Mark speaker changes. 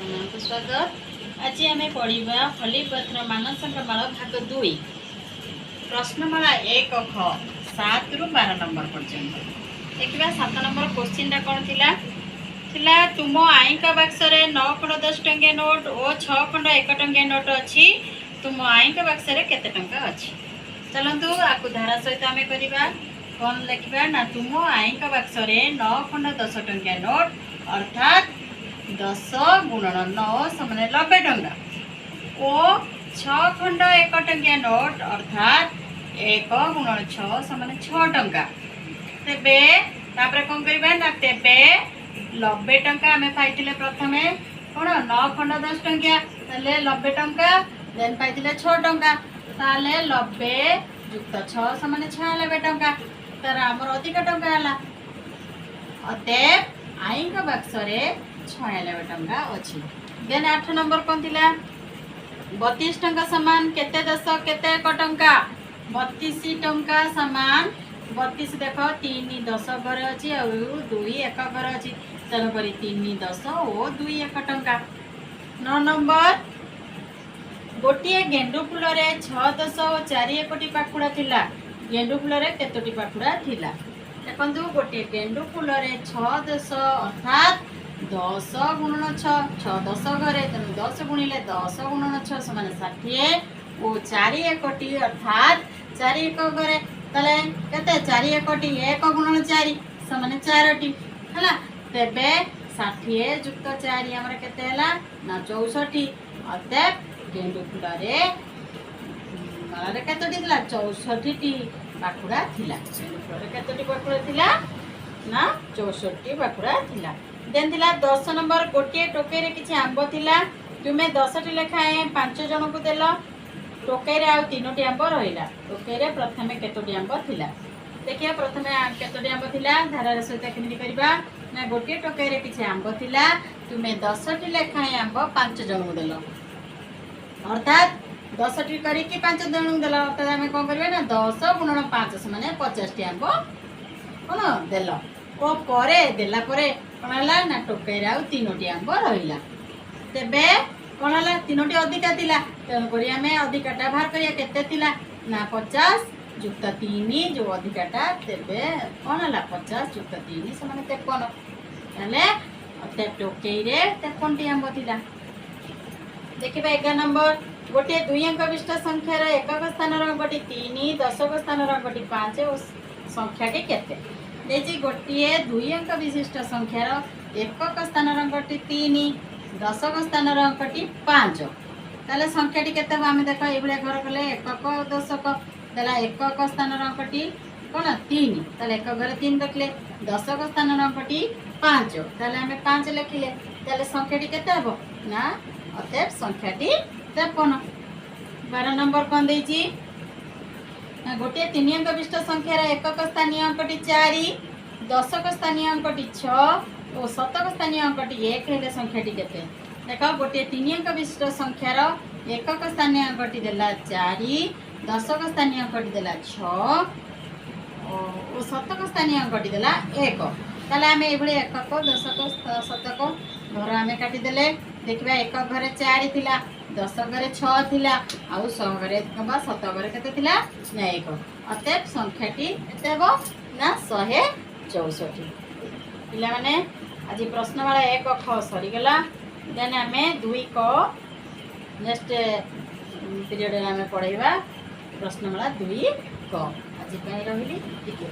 Speaker 1: ଆପଣଙ୍କୁ ସ୍ୱାଗତ। ଆଜି ଆମେ ପଢ଼ିବା ହଲିପତ୍ର ମାନସଙ୍କ ମାଳ ଭାଗ 2 ପ୍ରଶ୍ନମାଳା 1 ଖ 7 ରୁ 12 ନମ୍ବର ପର୍ଯ୍ୟନ୍ତ। ଦେଖିବା 7 ନମ୍ବର କ୍ୱେଶ୍ଚିନ୍ଟା କ'ଣ ଥିଲା? ତୁମ ଆଈଙ୍କ ବାକ୍ସରେ 9 ଖଣ୍ଡ 10 ଟଙ୍କିଆ ନୋଟ୍ ଓ 6 ଖଣ୍ଡ 1 ଟଙ୍କିଆ ନୋଟ୍ ଅଛି। ତୁମ ଆଈଙ୍କ ବାକ୍ସରେ କେତେ ଟଙ୍କା ଅଛି? ଚାଲନ୍ତୁ ଆକୁ ଧାରା ସହିତ ଆମେ କରିବା। କ'ଣ ଲେଖିବା ନା ତୁମ ଆଈଙ୍କ ବାକ୍ସରେ 9 ଖଣ୍ଡ 10 ଟଙ୍କିଆ ନୋଟ୍ ଅର୍ଥାତ୍ 10 ଗୁଣନ 9 ସମାନ 90 ଟଙ୍କା ଓ 6 ଖଣ୍ଡ 1 ଟଙ୍କିଆ ନୋଟ୍ ଅର୍ଥାତ୍ 1 ଗୁଣନ 6 ସମାନ 6 ଟଙ୍କା। ତେବେ ତାପରେ କ'ଣ କରିବା ନା ତେବେ 90 ଟଙ୍କା ଆମେ ପାଇଥିଲେ ପ୍ରଥମେ କ'ଣ 9 ଖଣ୍ଡ 10 ଟଙ୍କିଆ ତାହେଲେ 90 ଟଙ୍କା ଦେନ୍ ପାଇଥିଲେ 6 ଟଙ୍କା ତାହେଲେ 90 ଯୁକ୍ତ 6 ସମାନ 96 ଟଙ୍କା। ତାର ଆମର ଅଧିକ ଟଙ୍କା ହେଲା। ଅତଏବ ଆଈଙ୍କ ବାକ୍ସରେ 96 ଟଙ୍କା ଅଛି। ଦେନ୍ 8 ନମ୍ବର କ'ଣ ଥିଲା? 32 ଟଙ୍କା ସମାନ କେତେ 10 କେତେ 1 ଟଙ୍କା? 32 ଟଙ୍କା ସମାନ 32 ଦେଖ 3 10 ଘରେ ଅଛି ଆଉ 2 1 ଘରେ ଅଛି। ତେଣୁକରି 3 10 ଓ 2 1 ଟଙ୍କା। 9 ନମ୍ବର ଗୋଟିଏ ଗେଣ୍ଡୁ ଫୁଲରେ 6 10 ଓ 4 1ଟି ପାଖୁଡ଼ା ଥିଲା। ଗେଣ୍ଡୁ ଫୁଲରେ କେତୋଟି ପାଖୁଡ଼ା ଥିଲା? ଦେଖନ୍ତୁ ଗୋଟିଏ ଗେଣ୍ଡୁ ଫୁଲରେ 6 10 ଅର୍ଥାତ୍ 10 ଗୁଣନ 6 6 10 ଘରେ ତେଣୁ 10 ଗୁଣିଲେ 10 ଗୁଣନ 6 ସମାନ 60 ଓ 4 1ଟି ଅର୍ଥାତ୍ 4 1 ଘରେ ତାହେଲେ କେତେ 4 1ଟି 1 ଗୁଣନ 4 ସମାନ 4ଟି ହେଲା। ତେବେ 60 ଯୁକ୍ତ 4 ଆମର କେତେ ହେଲା ନା 64। ଅତଏବ ଗେଣ୍ଡୁ ଫୁଲରେ ମାଳରେ କେତୋଟି ଥିଲା 64ଟି ପାଖୁଡ଼ା ଥିଲା। ଗେଣ୍ଡୁ ଫୁଲରେ କେତୋଟି ପାଖୁଡ଼ା ଥିଲା ନା 64ଟି ପାଖୁଡ଼ା ଥିଲା। ଦେନ୍ ଥିଲା 10 ନମ୍ବର ଗୋଟିଏ ଟୋକେଇରେ କିଛି ଆମ୍ବ ଥିଲା। ତୁମେ 10ଟି ଲେଖାଏଁ 5 ଜଣଙ୍କୁ ଦେଲ। ଟୋକେଇରେ ଆଉ 3ଟି ଆମ୍ବ ରହିଲା। ଟୋକେଇରେ ପ୍ରଥମେ କେତୋଟି ଆମ୍ବ ଥିଲା? ଦେଖିବା ପ୍ରଥମେ କେତୋଟି ଆମ୍ବ ଥିଲା ଧାରାର ସହିତ କେମିତି କରିବା ନା ଗୋଟିଏ ଟୋକେଇରେ କିଛି ଆମ୍ବ ଥିଲା। ତୁମେ 10ଟି ଲେଖାଏଁ ଆମ୍ବ 5 ଜଣଙ୍କୁ ଦେଲ ଅର୍ଥାତ୍ 10ଟି କରିକି 5 ଜଣଙ୍କୁ ଦେଲ ଅର୍ଥାତ୍ ଆମେ କ'ଣ କରିବା ନା 10 ଗୁଣନ 5 ସମାନେ 50ଟି ଆମ୍ବ କ'ଣ ଦେଲ ଓ ପରେ ଦେଲା ପରେ କ'ଣ ହେଲା ନା ଟୋକେଇରେ ଆଉ 3ଟି ଆମ୍ବ ରହିଲା। ତେବେ କ'ଣ ହେଲା 3ଟି ଅଧିକା ଥିଲା ତେଣୁକରି ଆମେ ଅଧିକାଟା ବାହାର କରିବା। କେତେ ଥିଲା ନା 50 ଯୁକ୍ତ 3 ଯେଉଁ ଅଧିକାଟା ତେବେ କ'ଣ ହେଲା 50 ଯୁକ୍ତ 3 ସମାନ 53। ତାହେଲେ ଟୋକେଇରେ 53ଟି ଆମ୍ବ ଥିଲା। ଦେଖିବା 11 ନମ୍ବର ଗୋଟିଏ 2 ଅଙ୍କ ବିଶିଷ୍ଟ ସଂଖ୍ୟାର ଏକକ ସ୍ଥାନର ଅଙ୍କଟି 3 ଦଶକ ସ୍ଥାନର ଅଙ୍କଟି 5 ଓ ସଂଖ୍ୟାଟି କେତେ? ଦେଇଛି ଗୋଟିଏ 2 ଅଙ୍କ ବିଶିଷ୍ଟ ସଂଖ୍ୟାର ଏକକ ସ୍ଥାନର ଅଙ୍କଟି 3 ଦଶକ ସ୍ଥାନର ଅଙ୍କଟି 5 ତାହେଲେ ସଂଖ୍ୟାଟି କେତେ ହେବ? ଆମେ ଦେଖ ଏଇଭଳିଆ ଘର କଲେ ଏକକ ଦଶକ ତାହେଲେ ଏକକ ସ୍ଥାନର ଅଙ୍କଟି କ'ଣ 3 ତାହେଲେ ଏକ ଘରେ 3 ରଖିଲେ ଦଶକ ସ୍ଥାନର ଅଙ୍କଟି 5 ତାହେଲେ ଆମେ 5 ଲେଖିଲେ ତାହେଲେ ସଂଖ୍ୟାଟି କେତେ ହେବ ନା ଅତଏବ ସଂଖ୍ୟାଟି 53। 12 ନମ୍ବର କ'ଣ ଦେଇଛି ନା ଗୋଟିଏ 3 ଅଙ୍କ ବିଶିଷ୍ଟ ସଂଖ୍ୟାର ଏକକ ସ୍ଥାନୀୟ ଅଙ୍କଟି 4 ଦଶକ ସ୍ଥାନୀୟ ଅଙ୍କଟି 6 ଓ ଶତକ ସ୍ଥାନୀୟ ଅଙ୍କଟି 1 ହେଲେ ସଂଖ୍ୟାଟି କେତେ? ଦେଖ ଗୋଟିଏ 3 ଅଙ୍କ ବିଶିଷ୍ଟ ସଂଖ୍ୟାର ଏକକ ସ୍ଥାନୀୟ ଅଙ୍କଟି ଦେଲା 4 ଦଶକ ସ୍ଥାନୀୟ ଅଙ୍କଟି ଦେଲା 6 ଓ ଶତକ ସ୍ଥାନୀୟ ଅଙ୍କଟି ଦେଲା 1। ତାହେଲେ ଆମେ ଏଇଭଳି ଏକକ ଦଶକ ଶତକ ଘର ଆମେ କାଟିଦେଲେ ଦେଖିବା ଏକ ଘରେ 4 ଥିଲା 10 ଘରେ 6 ଥିଲା ଆଉ 100 ଘରେ ବା 7 ଘରେ କେତେ ଥିଲା ନା 1। ଅତଏବ ସଂଖ୍ୟାଟି କେତେ ହେବ ନା 164। ପିଲାମାନେ ଆଜି ପ୍ରଶ୍ନମାଳା 1 ଖ ସରିଗଲା। ଦେନ୍ ଆମେ 2 କ ନେକ୍ସଟ ପିରିୟଡ଼ରେ ଆମେ ପଢ଼ାଇବା ପ୍ରଶ୍ନମାଳା 2 କ। ଆଜି ପାଇଁ ରହିଲି ଟିକେ